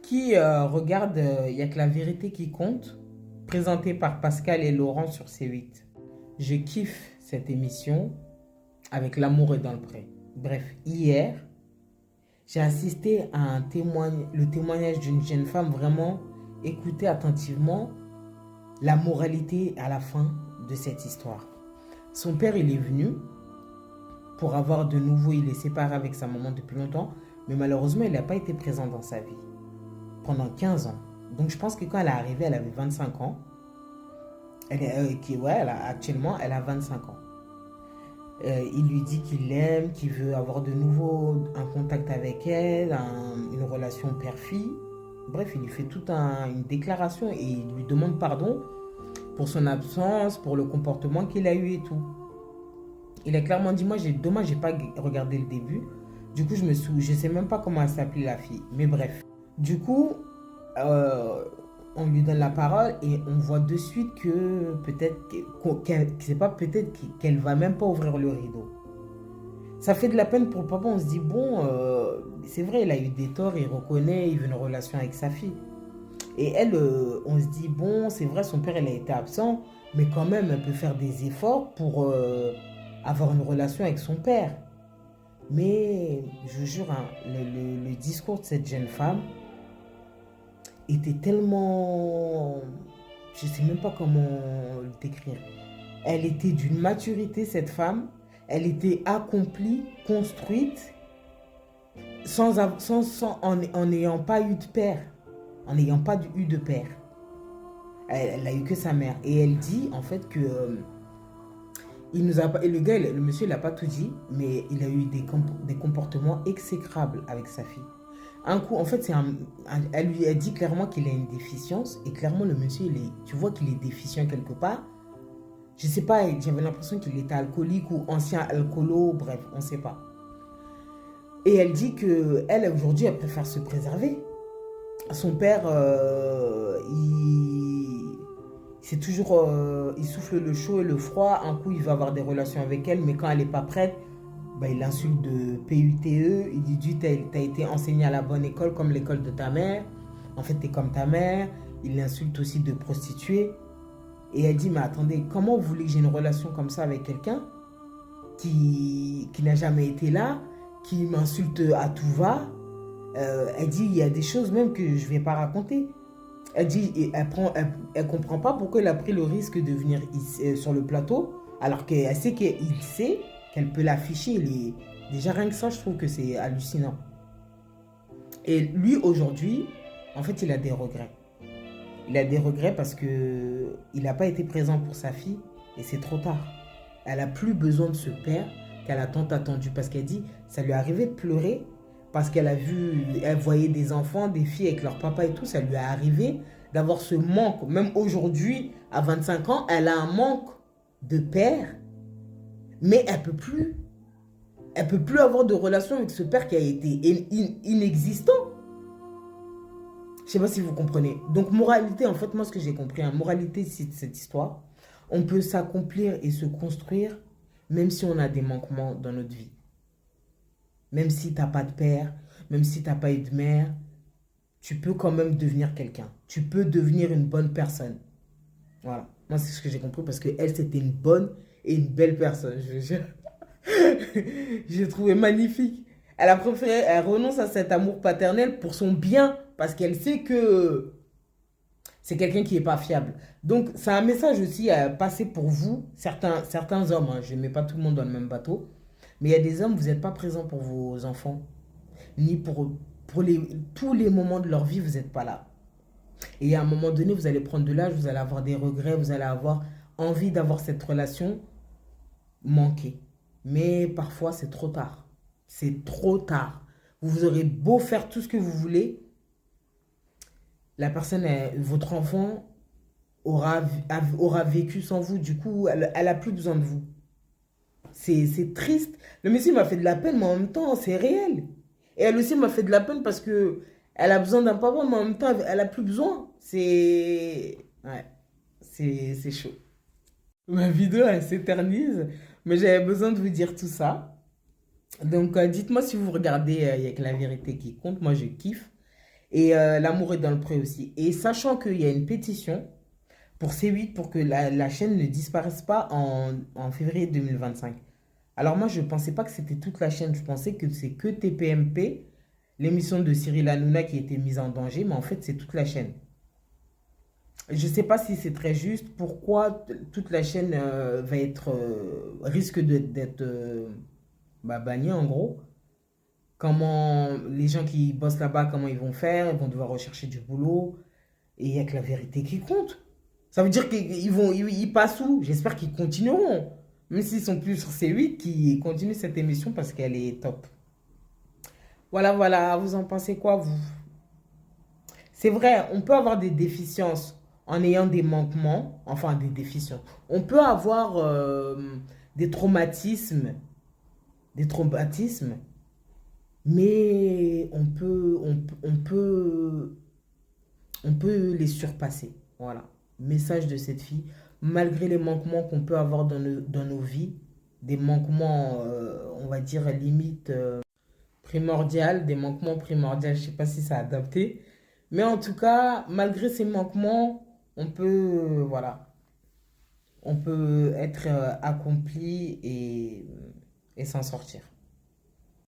Qui regarde Il y a que la vérité qui compte, présenté par Pascal et Laurent sur C8. Je kiffe cette émission avec l'amour est dans le pré. Bref, hier, j'ai assisté à le témoignage d'une jeune femme vraiment écouter attentivement la moralité à la fin de cette histoire. Son père, il est venu pour avoir de nouveau, il est séparé avec sa maman depuis longtemps, mais malheureusement, il n'a pas été présent dans sa vie pendant 15 ans. Donc je pense que quand elle est arrivée, elle avait 25 ans. Actuellement, elle a 25 ans. Il lui dit qu'il l'aime, qu'il veut avoir de nouveau un contact avec elle, une relation père-fille. Bref, il lui fait toute une déclaration et il lui demande pardon pour son absence, pour le comportement qu'il a eu et tout. Il a clairement dit, dommage, j'ai pas regardé le début. Du coup, je sais même pas comment elle s'appelait la fille. Mais bref. Du coup, on lui donne la parole et on voit de suite que qu'elle va même pas ouvrir le rideau. Ça fait de la peine pour le papa. On se dit, bon, c'est vrai, il a eu des torts, il reconnaît, il veut une relation avec sa fille. Et elle, on se dit, bon, c'est vrai, son père, il a été absent, mais quand même, elle peut faire des efforts pour avoir une relation avec son père. Mais, je vous jure, hein, le discours de cette jeune femme était tellement... Je sais même pas comment le décrire. Elle était d'une maturité, cette femme. Elle était accomplie, construite, en n'ayant pas eu de père. En n'ayant pas eu de père. Elle n'a eu que sa mère. Et elle dit, en fait, que... il nous a pas, et le monsieur, il n'a pas tout dit, mais il a eu des comportements exécrables avec sa fille. Un coup, en fait, elle lui a dit clairement qu'il a une déficience. Et clairement, le monsieur, tu vois qu'il est déficient quelque part. Je sais pas, j'avais l'impression qu'il était alcoolique ou ancien alcoolo, bref, on ne sait pas. Et elle dit qu'elle, aujourd'hui, elle préfère se préserver. Son père, c'est toujours, il souffle le chaud et le froid. Un coup, il va avoir des relations avec elle, mais quand elle n'est pas prête, bah, il l'insulte de PUTE. Il dit, t'as été enseigné à la bonne école comme l'école de ta mère. En fait, t'es comme ta mère. Il l'insulte aussi de prostituée. Et elle dit, mais attendez, comment vous voulez que j'ai une relation comme ça avec quelqu'un qui n'a jamais été là, qui m'insulte à tout va. Elle dit, il y a des choses même que je ne vais pas raconter. Elle dit, elle comprend pas pourquoi il a pris le risque de venir ici, sur le plateau, alors qu'elle sait qu'elle peut l'afficher. Déjà rien que ça, je trouve que c'est hallucinant. Et lui, aujourd'hui, en fait, il a des regrets. Il a des regrets parce que il n'a pas été présent pour sa fille et c'est trop tard. Elle a plus besoin de ce père qu'elle a tant attendu parce qu'elle dit, ça lui est arrivé de pleurer parce elle voyait des enfants, des filles avec leur papa et tout, ça lui est arrivé d'avoir ce manque. Même aujourd'hui, à 25 ans, elle a un manque de père, mais elle peut plus. Elle peut plus avoir de relation avec ce père qui a été inexistant. Je sais pas si vous comprenez. Donc, moralité, en fait, moi, ce que j'ai compris, moralité, c'est cette histoire. On peut s'accomplir et se construire, même si on a des manquements dans notre vie. Même si t'as pas de père, même si t'as pas eu de mère, tu peux quand même devenir quelqu'un. Tu peux devenir une bonne personne. Voilà. Moi, c'est ce que j'ai compris parce qu'elle, c'était une bonne et une belle personne. J'ai trouvé magnifique. Elle renonce à cet amour paternel pour son bien parce qu'elle sait que c'est quelqu'un qui n'est pas fiable. Donc, c'est un message aussi à passer pour vous, certains hommes. Hein, je ne mets pas tout le monde dans le même bateau. Mais il y a des hommes, vous n'êtes pas présents pour vos enfants. Ni pour tous les moments de leur vie, vous n'êtes pas là. Et à un moment donné, vous allez prendre de l'âge, vous allez avoir des regrets, vous allez avoir envie d'avoir cette relation manquée. Mais parfois, c'est trop tard. C'est trop tard. Vous aurez beau faire tout ce que vous voulez. La personne, votre enfant aura vécu sans vous. Du coup, elle n'a plus besoin de vous. C'est triste. Le monsieur m'a fait de la peine, mais en même temps, c'est réel. Et elle aussi m'a fait de la peine parce que elle a besoin d'un papa, mais en même temps, elle n'a plus besoin. Ouais, c'est chaud. Ma vidéo, elle s'éternise, mais j'avais besoin de vous dire tout ça. Donc, dites-moi si vous regardez Il y a que la vérité qui compte. Moi, je kiffe. Et L'amour est dans le pré aussi. Et sachant qu'il y a une pétition pour C8 pour que la chaîne ne disparaisse pas en février 2025. Alors moi, je ne pensais pas que c'était toute la chaîne. Je pensais que c'est que TPMP, l'émission de Cyril Hanouna qui était mise en danger, mais en fait, c'est toute la chaîne. Je ne sais pas si c'est très juste. Pourquoi toute la chaîne va être risque d'être bannie en gros. Comment les gens qui bossent là-bas, comment ils vont faire? Ils vont devoir rechercher du boulot. Et il n'y a que la vérité qui compte. Ça veut dire qu'ils passent où? J'espère qu'ils continueront. Même s'ils sont plus sur C8, qu'ils continuent cette émission parce qu'elle est top. Voilà, voilà. Vous en pensez quoi, vous? C'est vrai, on peut avoir des déficiences en ayant des manquements. Enfin, des déficiences. On peut avoir des traumatismes. Des traumatismes. Mais on peut les surpasser. Voilà. Message de cette fille. Malgré les manquements qu'on peut avoir dans nos vies, des manquements, on va dire, limite primordial, des manquements primordiaux, je ne sais pas si c'est adapté. Mais en tout cas, malgré ces manquements, on peut, voilà, on peut être accompli et s'en sortir.